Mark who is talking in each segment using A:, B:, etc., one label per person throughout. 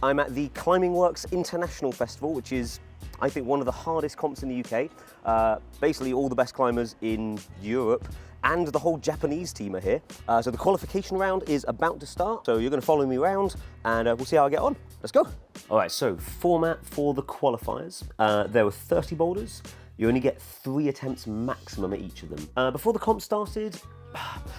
A: I'm at the Climbing Works International Festival, which is, I think, one of the hardest comps in the UK. Basically all the best climbers in Europe and the whole Japanese team are here. So the qualification round is about to start. So you're going to follow me around and we'll see how I get on. Let's go. All right, so format for the qualifiers. There were 30 boulders. You only get 3 attempts maximum at each of them. Before the comp started,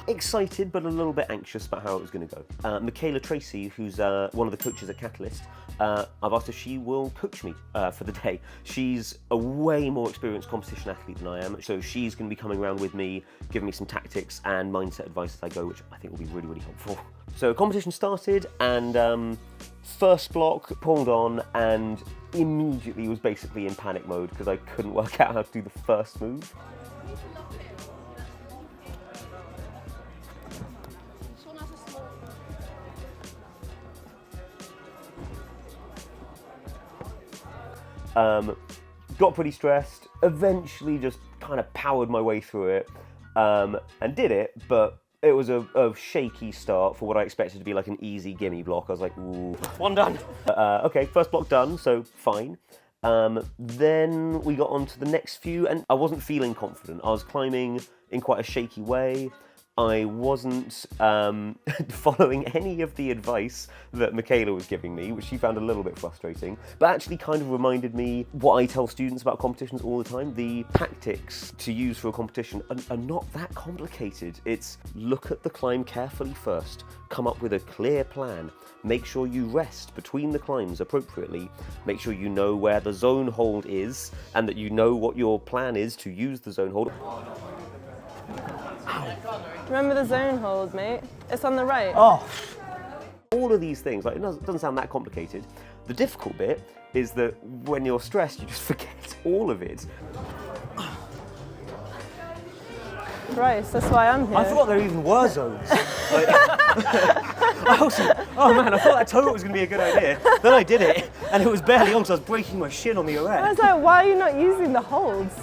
A: excited but a little bit anxious about how it was going to go. Michaela Tracy, who's one of the coaches at Catalyst, I've asked if she will coach me for the day. She's a way more experienced competition athlete than I am, so she's going to be coming around with me, giving me some tactics and mindset advice as I go, which I think will be really, really helpful. So competition started and first block pulled on and immediately was basically in panic mode because I couldn't work out how to do the first move. Got pretty stressed, eventually just kind of powered my way through it and did it, but it was a shaky start for what I expected to be like an easy gimme block. I was like, ooh, one done. Okay, first block done, so fine. Then we got on to the next few and I wasn't feeling confident. I was climbing in quite a shaky way. I wasn't following any of the advice that Michaela was giving me, which she found a little bit frustrating, but actually kind of reminded me what I tell students about competitions all the time. The tactics to use for a competition are not that complicated. It's look at the climb carefully first, come up with a clear plan, make sure you rest between the climbs appropriately, make sure you know where the zone hold is, and that you know what your plan is to use the zone hold.
B: Remember the zone hold, mate? It's on the right.
A: Oh! All of these things, like, it doesn't sound that complicated. The difficult bit is that when you're stressed, you just forget all of it.
B: Christ, that's why I'm here.
A: I forgot there even were zones. Like, oh man, I thought that total was going to be a good idea. Then I did it, and it was barely on, so I was breaking my shin on the erect.
B: I was like, why are you not using the holds?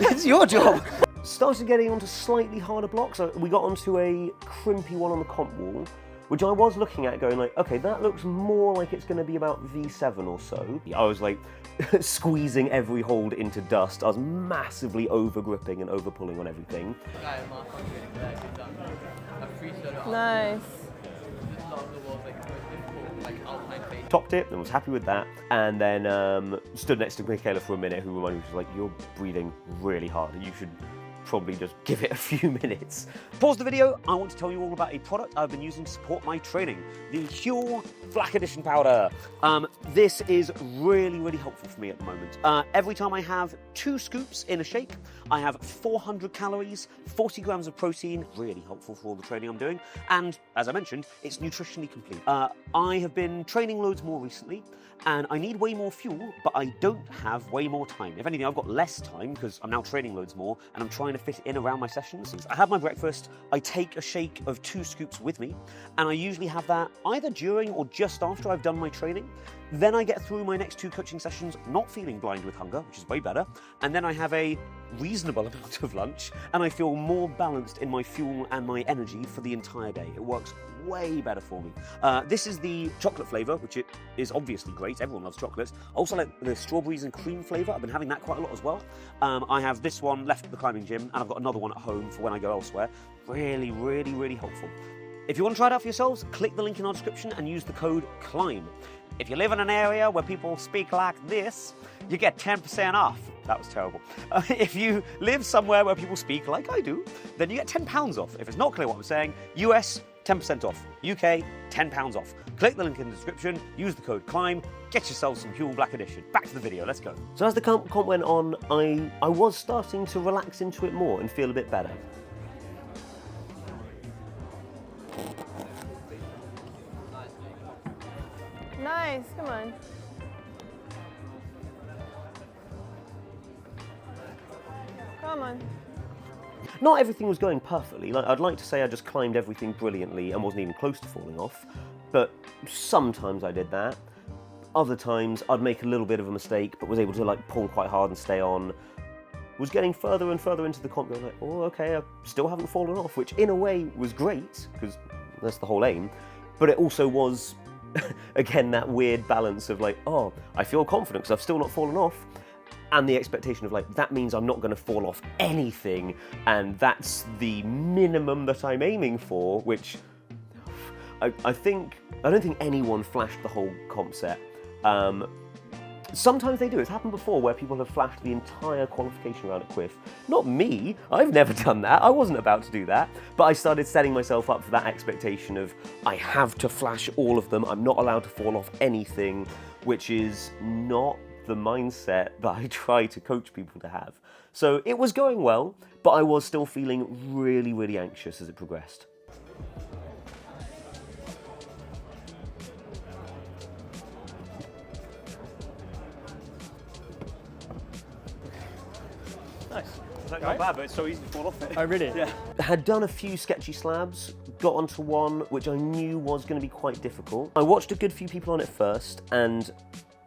A: It's your job. Started getting onto slightly harder blocks. We got onto a crimpy one on the comp wall, which I was looking at going like, okay, that looks more like it's going to be about V7 or so. I was like squeezing every hold into dust. I was massively over gripping and over pulling on everything.
B: Nice.
A: Topped it and was happy with that, and then stood next to Michaela for a minute, who reminded me, she was like, you're breathing really hard. You should probably just give it a few minutes. Pause the video. I want to tell you all about a product I've been using to support my training, the Huel Black Edition powder. This is really, really helpful for me at the moment. Every time I have 2 scoops in a shake, I have 400 calories, 40 grams of protein, really helpful for all the training I'm doing. And as I mentioned, it's nutritionally complete. I have been training loads more recently, and I need way more fuel, but I don't have way more time. If anything, I've got less time because I'm now training loads more and I'm trying to fit it in around my sessions. I have my breakfast, I take a shake of 2 scoops with me, and I usually have that either during or just after I've done my training. Then I get through my next 2 coaching sessions not feeling blind with hunger, which is way better, and then I have a reasonable amount of lunch, and I feel more balanced in my fuel and my energy for the entire day. It works way better for me. This is the chocolate flavour, which it is obviously great. Everyone loves chocolates. I also like the strawberries and cream flavour. I've been having that quite a lot as well. I have this one left at the climbing gym, and I've got another one at home for when I go elsewhere. Really, really, really helpful. If you want to try it out for yourselves, click the link in our description and use the code CLIMB. If you live in an area where people speak like this, you get 10% off. That was terrible. If you live somewhere where people speak like I do, then you get £10 off. If it's not clear what I'm saying, US, 10% off. UK, £10 off. Click the link in the description, use the code CLIMB, get yourself some Huel Black Edition. Back to the video, let's go. So as the comp went on, I was starting to relax into it more and feel a bit better.
B: Nice, come on. Come on.
A: Not everything was going perfectly. Like, I'd like to say I just climbed everything brilliantly and wasn't even close to falling off, but sometimes I did that. Other times I'd make a little bit of a mistake, but was able to like pull quite hard and stay on. Was getting further and further into the comp, going like, oh, okay, I still haven't fallen off, which in a way was great, because that's the whole aim, but it also was again, that weird balance of like, oh, I feel confident because I've still not fallen off, and the expectation of like, that means I'm not going to fall off anything, and that's the minimum that I'm aiming for, which I don't think anyone flashed the whole comp set. Sometimes they do. It's happened before where people have flashed the entire qualification round at Quiff. Not me, I've never done that. I wasn't about to do that. But I started setting myself up for that expectation of, I have to flash all of them, I'm not allowed to fall off anything, which is not the mindset that I try to coach people to have. So it was going well, but I was still feeling really, really anxious as it progressed.
C: Nice. Is that not bad, but it's so easy to fall off it. Oh, really? Yeah.
A: Had done a few sketchy slabs, got onto one which I knew was going to be quite difficult. I watched a good few people on it first, and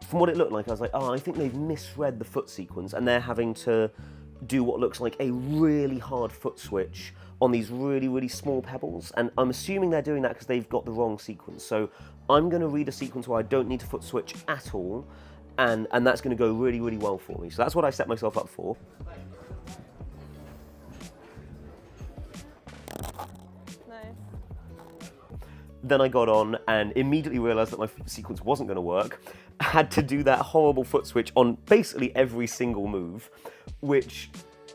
A: from what it looked like, I was like, oh, I think they've misread the foot sequence, and they're having to do what looks like a really hard foot switch on these really, really small pebbles, and I'm assuming they're doing that because they've got the wrong sequence. So I'm going to read a sequence where I don't need to foot switch at all, and that's going to go really, really well for me. So that's what I set myself up for. Then I got on and immediately realised that my sequence wasn't going to work. I had to do that horrible foot switch on basically every single move, which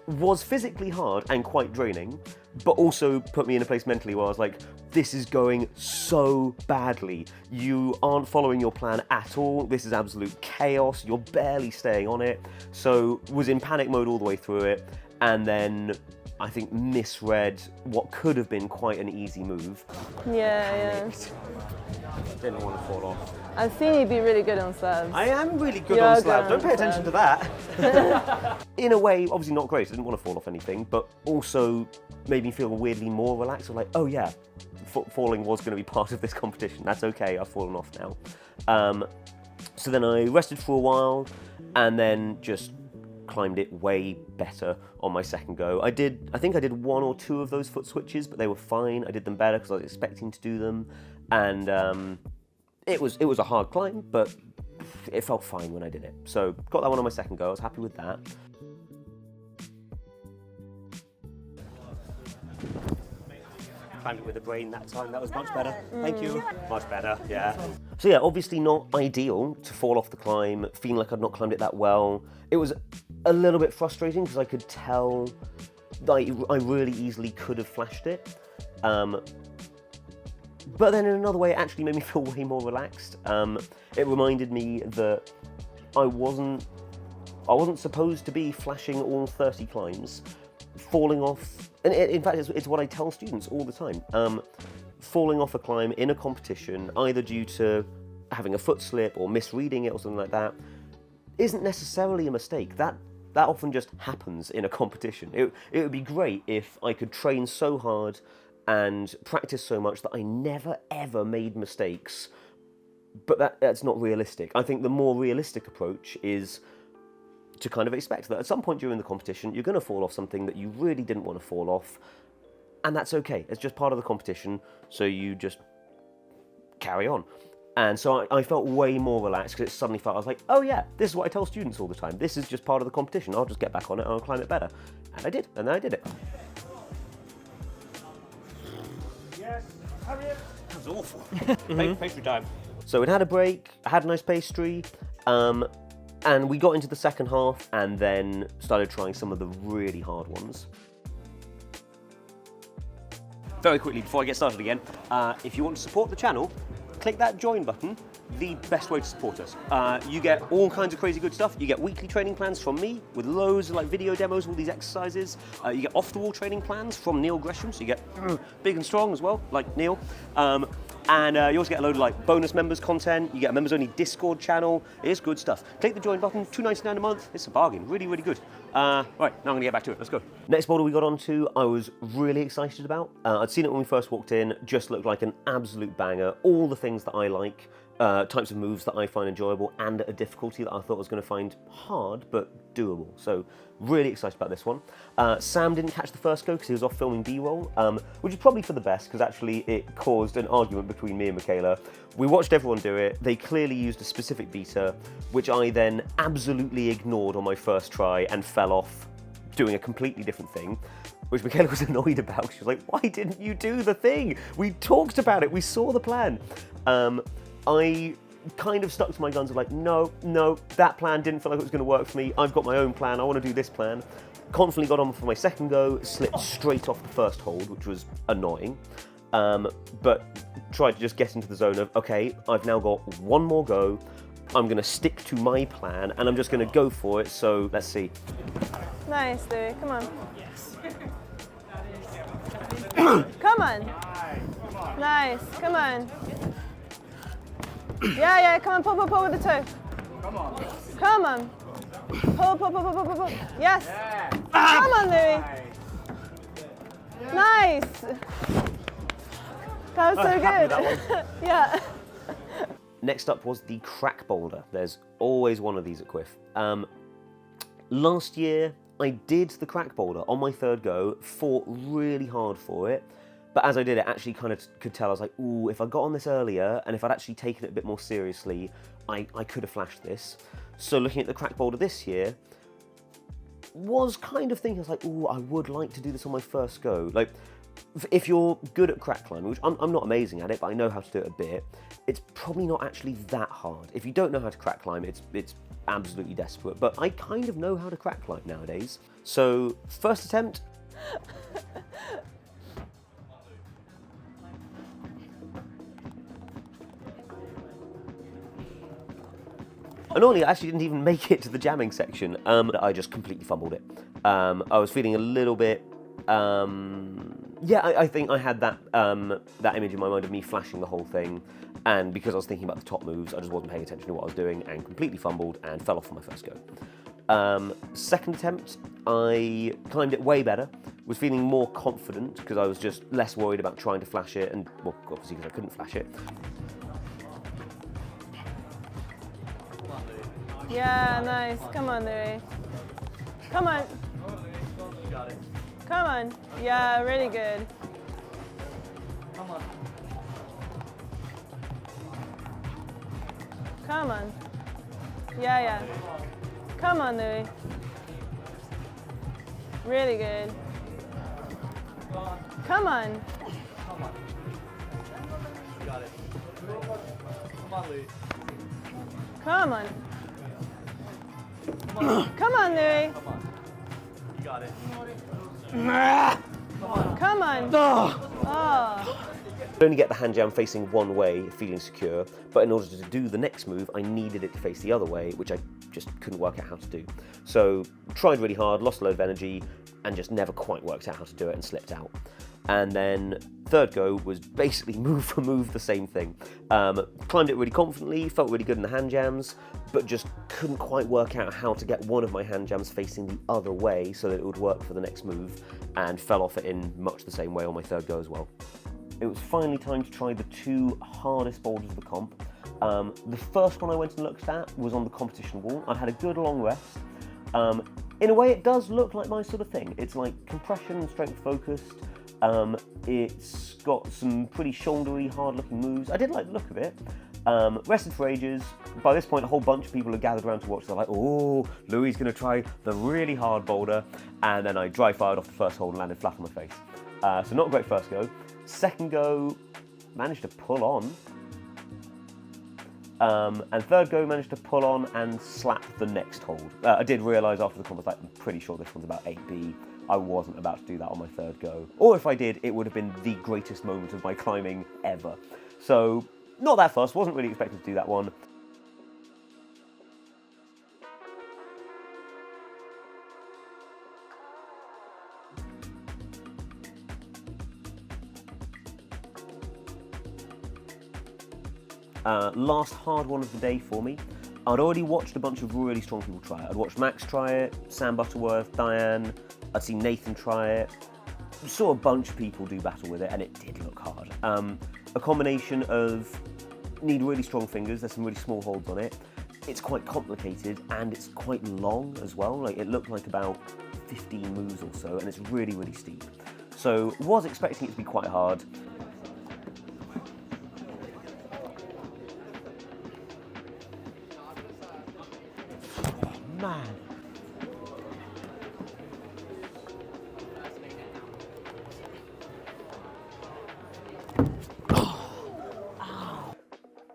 A: was physically hard and quite draining, but also put me in a place mentally where I was like, this is going so badly. You aren't following your plan at all. This is absolute chaos. You're barely staying on it. So was in panic mode all the way through it, and then I think misread what could have been quite an easy move.
B: Yeah.
C: Didn't want to fall off.
B: I've seen you be really good on slabs.
A: I am really good on slabs. Don't pay attention to that. In a way, obviously not great. I didn't want to fall off anything, but also made me feel weirdly more relaxed. Like, oh yeah, falling was going to be part of this competition. That's okay. I've fallen off now. So then I rested for a while, and then just climbed it way better on my second go. I think I did one or two of those foot switches, but they were fine. I did them better because I was expecting to do them, and it was a hard climb, but it felt fine when I did it. So got that one on my second go. I was happy with that.
C: Climbed it with the brain that time. That was much better. Thank you. Much better. Yeah.
A: So yeah, obviously not ideal to fall off the climb, feeling like I'd not climbed it that well. It was a little bit frustrating because I could tell that I really easily could have flashed it. But then in another way, it actually made me feel way more relaxed. It reminded me that I wasn't supposed to be flashing all 30 climbs, falling off, and in fact it's what I tell students all the time. Falling off a climb in a competition, either due to having a foot slip or misreading it or something like that, isn't necessarily a mistake. That often just happens in a competition. It would be great if I could train so hard and practice so much that I never ever made mistakes, but that's not realistic. I think the more realistic approach is to kind of expect that at some point during the competition you're going to fall off something that you really didn't want to fall off, and that's okay. It's just part of the competition, so you just carry on. And so I felt way more relaxed because it suddenly felt, I was like, oh yeah, this is what I tell students all the time. This is just part of the competition. I'll just get back on it and I'll climb it better. And I did, and then I did it.
C: Yes, hurry it. That was awful. Pastry time.
A: So it had a break, I had a nice pastry, and we got into the second half and then started trying some of the really hard ones.
C: Very quickly, before I get started again, if you want to support the channel, click that join button. The best way to support us. You get all kinds of crazy good stuff. You get weekly training plans from me with loads of like video demos of all these exercises. You get off-the-wall training plans from Neil Gresham, so you get big and strong as well, like Neil. And you also get a load of like bonus members content. You get a members only Discord channel. It is good stuff. Click the join button, $2.99 a month. It's a bargain, really, really good. Right, now I'm gonna get back to it, let's go.
A: Next boulder we got onto, I was really excited about. I'd seen it when we first walked in, just looked like an absolute banger. All the things that I like. types of moves that I find enjoyable and a difficulty that I thought I was going to find hard but doable. So really excited about this one. Sam didn't catch the first go because he was off filming B-roll, which is probably for the best because actually it caused an argument between me and Michaela. We watched everyone do it. They clearly used a specific beta, which I then absolutely ignored on my first try and fell off doing a completely different thing, which Michaela was annoyed about. She was like, why didn't you do the thing? We talked about it, we saw the plan. I kind of stuck to my guns of like, no, that plan didn't feel like it was going to work for me. I've got my own plan, I want to do this plan. Confidently got on for my second go, slipped straight off the first hold, which was annoying. But tried to just get into the zone of, okay, I've now got one more go, I'm going to stick to my plan, and I'm just going to go for it, so let's see.
B: Nice, Louis. Come on. Come on. Nice. Come on. Yeah, come on, pull with the toe. Come on. Pull. Yes. Come on, Louis. Nice. That was so good. Yeah.
A: Next up was the crack boulder. There's always one of these at Quiff. Last year, I did the crack boulder on my third go, fought really hard for it, but as I did it, actually kind of could tell, I was like, ooh, if I got on this earlier, and if I'd actually taken it a bit more seriously, I could have flashed this. So looking at the crack boulder this year, was kind of thinking, I was like, ooh, I would like to do this on my first go. Like, if you're good at crack climbing, which I'm not amazing at it, but I know how to do it a bit, it's probably not actually that hard. If you don't know how to crack climb, it's absolutely desperate, but I kind of know how to crack climb nowadays. So, first attempt. Annoyingly, I actually didn't even make it to the jamming section. I just completely fumbled it. I was feeling a little bit, yeah, I think I had that image in my mind of me flashing the whole thing, and because I was thinking about the top moves, I just wasn't paying attention to what I was doing and completely fumbled and fell off on my first go. Second attempt, I climbed it way better, was feeling more confident because I was just less worried about trying to flash it, and well, obviously because I couldn't flash it.
B: Yeah, nice. Come on, Louis. Come on. Come on. Yeah, really good.
D: Come on.
B: Come on. Yeah. Come on, Louis. Really good. Come on.
D: Come on. You got it. Come on, Louis.
B: Come on.
D: Come on.
B: Come on, Louis.
D: Come on. You got it.
B: Come on. Oh.
A: I only get the hand jam facing one way, feeling secure, but in order to do the next move, I needed it to face the other way, which I just couldn't work out how to do. So tried really hard, lost a load of energy, and just never quite worked out how to do it and slipped out. And then third go was basically move for move the same thing. Climbed it really confidently, felt really good in the hand jams, but just couldn't quite work out how to get one of my hand jams facing the other way so that it would work for the next move, and fell off it in much the same way on my third go as well. It was finally time to try the two hardest boulders of the comp. The first one I went and looked at was on the competition wall. I'd had a good long rest. In a way, it does look like my sort of thing. It's like compression and strength focused. It's got some pretty shouldery, hard-looking moves. I did like the look of it. Rested for ages. By this point, a whole bunch of people had gathered around to watch. They're like, oh, Louis is going to try the really hard boulder. And then I dry fired off the first hold and landed flat on my face. So not a great first go. Second go, managed to pull on. And third go, managed to pull on and slap the next hold. I did realise after the comp, I was like, I'm pretty sure this one's about 8B. I wasn't about to do that on my third go. Or if I did, it would have been the greatest moment of my climbing ever. So, not that fast, wasn't really expecting to do that one. Last hard one of the day for me. I'd already watched a bunch of really strong people try it. I'd watched Max try it, Sam Butterworth, Diane, I'd seen Nathan try it. Saw a bunch of people do battle with it, and it did look hard. A combination of need really strong fingers. There's some really small holds on it. It's quite complicated and it's quite long as well. Like, it looked like about 15 moves or so, and it's really, really steep. So was expecting it to be quite hard. Oh, man.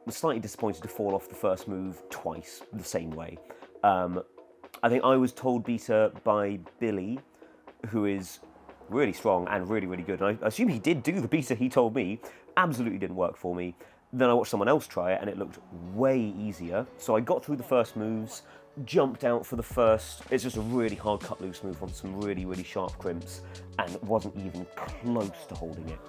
A: Was slightly disappointed to fall off the first move twice the same way. I think I was told beta by Billy, who is really strong and really, really good. And I assume he did do the beta he told me. Absolutely didn't work for me. Then I watched someone else try it and it looked way easier. So I got through the first moves, jumped out for the first. It's just a really hard cut loose move on some really, really sharp crimps and wasn't even close to holding it.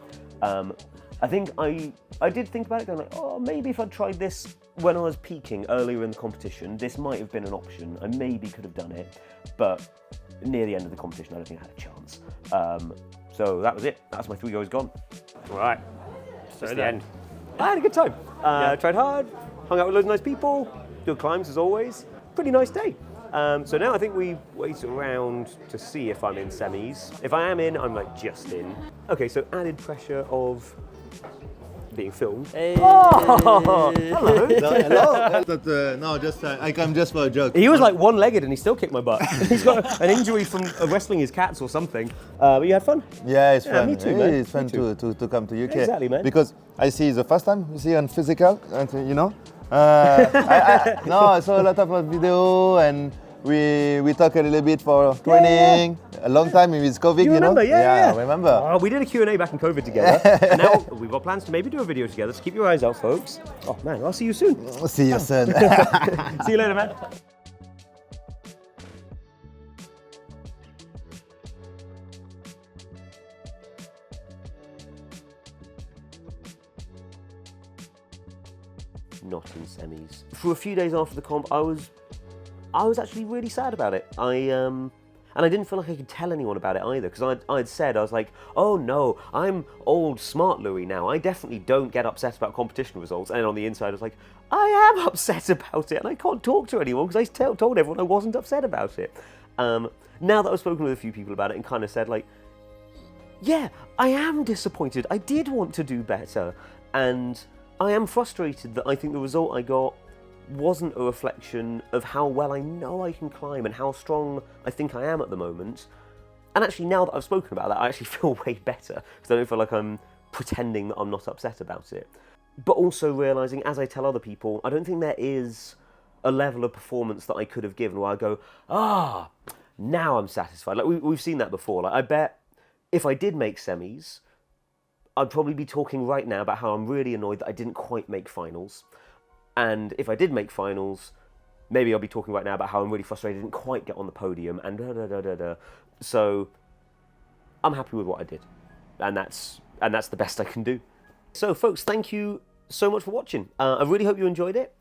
A: I think I did think about it, going like, oh, maybe if I'd tried this when I was peaking earlier in the competition, this might have been an option. I maybe could have done it, but near the end of the competition, I don't think I had a chance. So that was it. That's my 3 goes gone.
C: All right. So
A: That's
C: the end.
A: I had a good time. Tried hard, hung out with loads of nice people, good climbs as always. Pretty nice day. So now I think we wait around to see if I'm in semis. If I am in, I'm like just in. Okay, so added pressure of being filmed.
C: Hey.
A: Oh, hello.
E: Hello? No, just I come just for a joke.
A: He was like one-legged and he still kicked my butt. He's got an injury from wrestling his cats or something. But you had fun?
E: Yeah, it's fun.
A: me too, man.
E: It's fun
A: Me too.
E: to come to UK.
A: Exactly, man.
E: Because I see the first time you see on physical, and you know. I saw a lot of video and we talk a little bit for training. A long time with COVID,
A: You remember?
E: know.
A: Yeah.
E: I remember.
A: Oh, we did a Q&A back in COVID together. And now we've got plans to maybe do a video together, so keep your eyes out, folks. Oh, man, I'll see you soon.
E: See you soon.
A: See you later, man. Not in semis. For a few days after the comp, I was actually really sad about it. And I didn't feel like I could tell anyone about it either, because I'd said, I was like, oh no, I'm old smart Louis now. I definitely don't get upset about competition results. And on the inside, I was like, I am upset about it, and I can't talk to anyone because I told everyone I wasn't upset about it. Now that I've spoken with a few people about it and kind of said like, yeah, I am disappointed. I did want to do better. And I am frustrated that I think the result I got wasn't a reflection of how well I know I can climb and how strong I think I am at the moment. And actually, now that I've spoken about that, I actually feel way better because I don't feel like I'm pretending that I'm not upset about it. But also realising, as I tell other people, I don't think there is a level of performance that I could have given where I go, now I'm satisfied. Like we've seen that before. Like I bet if I did make semis, I'd probably be talking right now about how I'm really annoyed that I didn't quite make finals. And if I did make finals, maybe I'll be talking right now about how I'm really frustrated I didn't quite get on the podium and da-da-da-da-da. So I'm happy with what I did. And that's the best I can do. So folks, thank you so much for watching. I really hope you enjoyed it.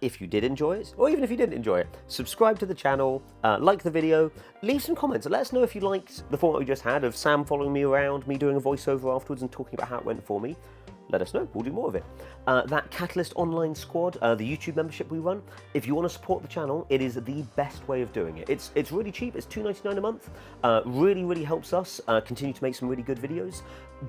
A: If you did enjoy it, or even if you didn't enjoy it, subscribe to the channel, like the video, leave some comments, and let us know if you liked the format we just had of Sam following me around, me doing a voiceover afterwards and talking about how it went for me. Let us know, we'll do more of it. That Catalyst Online Squad, the YouTube membership we run, if you want to support the channel, it is the best way of doing it. It's really cheap, it's $2.99 a month, really, really helps us continue to make some really good videos,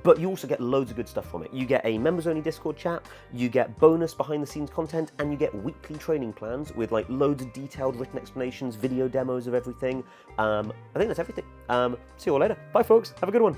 A: but you also get loads of good stuff from it. You get a members-only Discord chat, you get bonus behind-the-scenes content, and you get weekly training plans with like loads of detailed written explanations, video demos of everything. I think that's everything. See you all later. Bye folks, have a good one.